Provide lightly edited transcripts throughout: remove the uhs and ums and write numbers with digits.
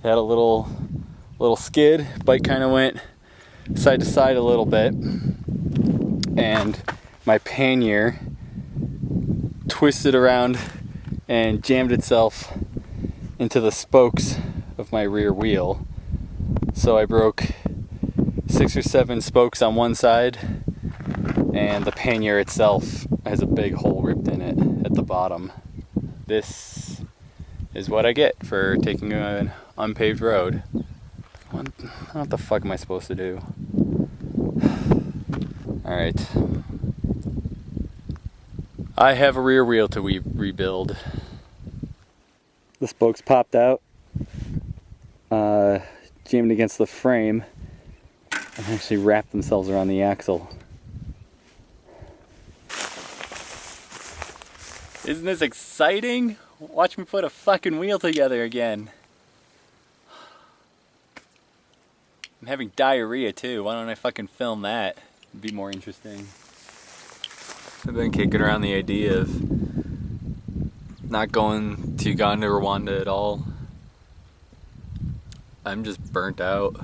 It had a little skid. Bike kind of went side to side a little bit, and my pannier twisted around and jammed itself into the spokes of my rear wheel. So I broke 6 or 7 spokes on one side, and the pannier itself has a big hole ripped in it at the bottom. This is what I get for taking an unpaved road. What the fuck am I supposed to do? Alright. I have a rear wheel to rebuild. The spokes popped out, jammed against the frame, and actually wrapped themselves around the axle. Isn't this exciting? Watch me put a fucking wheel together again. I'm having diarrhea too. Why don't I fucking film that? It'd be more interesting. I've been kicking around the idea of not going to Uganda or Rwanda at all. I'm just burnt out.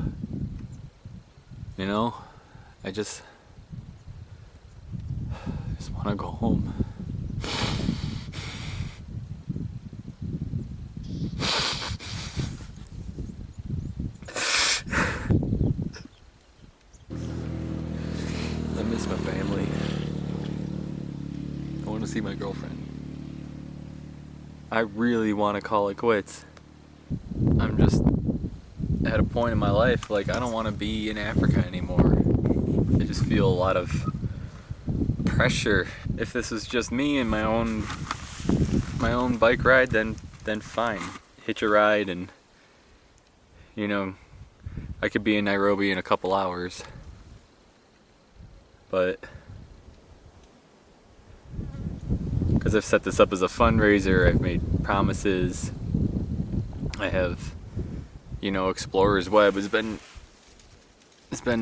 You know? I just want to go home. I miss my family. I want to see my girlfriend. I really want to call it quits. I'm just at a point in my life, like, I don't want to be in Africa anymore. I just feel a lot of pressure. If this is just me and my own bike ride, then fine. Hitch a ride and, you know, I could be in Nairobi in a couple hours. But because I've set this up as a fundraiser, I've made promises. I have, you know, Explorers Web has been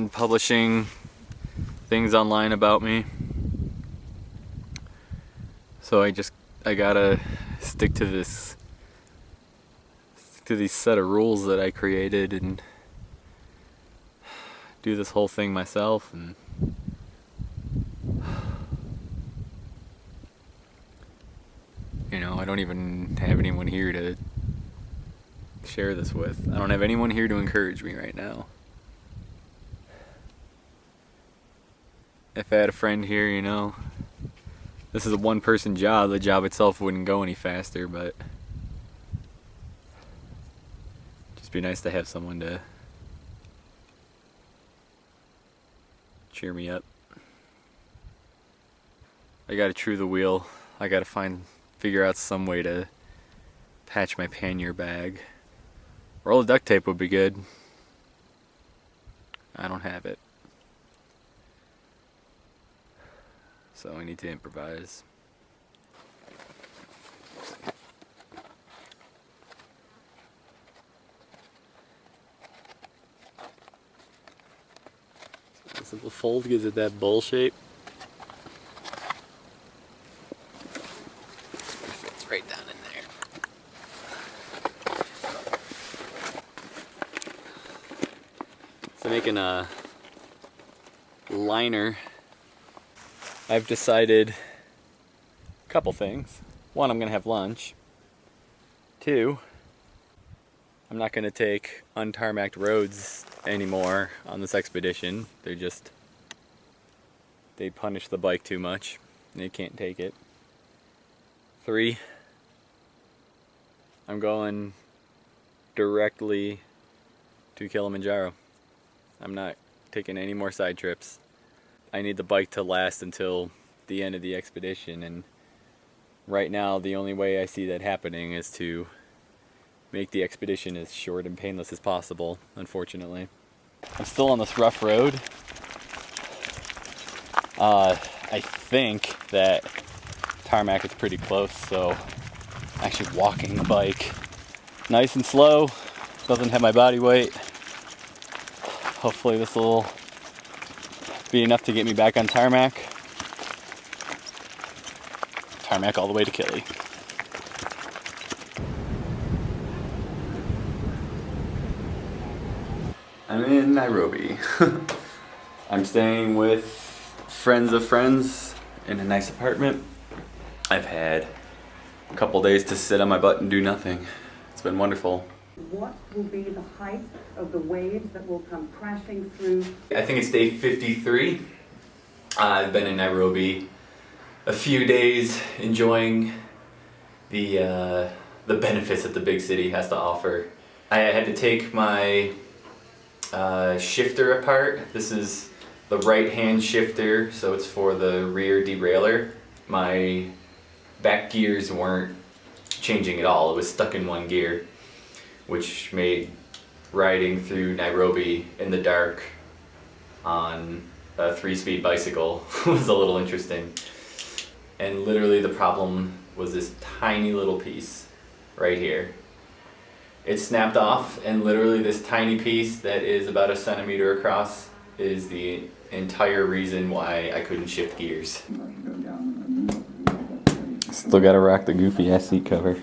publishing things online about me. So I gotta stick to these set of rules that I created and do this whole thing myself. And you know, I don't even have anyone here to share this with. I don't have anyone here to encourage me right now. If I had a friend here, you know, this is a one-person job. The job itself wouldn't go any faster, but just be nice to have someone to cheer me up. I gotta true the wheel. I gotta figure out some way to patch my pannier bag. Roll of duct tape would be good. I don't have it. So I need to improvise. So the fold gives it that bowl shape. It's right down in there. So making a liner, I've decided a couple things. One, I'm going to have lunch. 2, I'm not going to take untarmacked roads anymore on this expedition. They punish the bike too much. They can't take it. 3, I'm going directly to Kilimanjaro. I'm not taking any more side trips. I need the bike to last until the end of the expedition, and right now the only way I see that happening is to make the expedition as short and painless as possible, unfortunately. I'm still on this rough road. I think that tarmac is pretty close, so I'm actually walking the bike nice and slow, doesn't have my body weight. Hopefully this will be enough to get me back on tarmac. Tarmac all the way to Kili. I'm in Nairobi. I'm staying with friends of friends in a nice apartment. I've had a couple days to sit on my butt and do nothing. It's been wonderful. What will be the height of the waves that will come crashing through? I think it's day 53. I've been in Nairobi a few days enjoying the benefits that the big city has to offer. I had to take my shifter apart. This is the right hand shifter, so it's for the rear derailleur. My back gears weren't changing at all. It was stuck in one gear, which made riding through Nairobi in the dark on a 3-speed bicycle was a little interesting. And literally the problem was this tiny little piece right here. It snapped off, and literally this tiny piece that is about a centimeter across is the entire reason why I couldn't shift gears. Still gotta rock the goofy ass seat cover.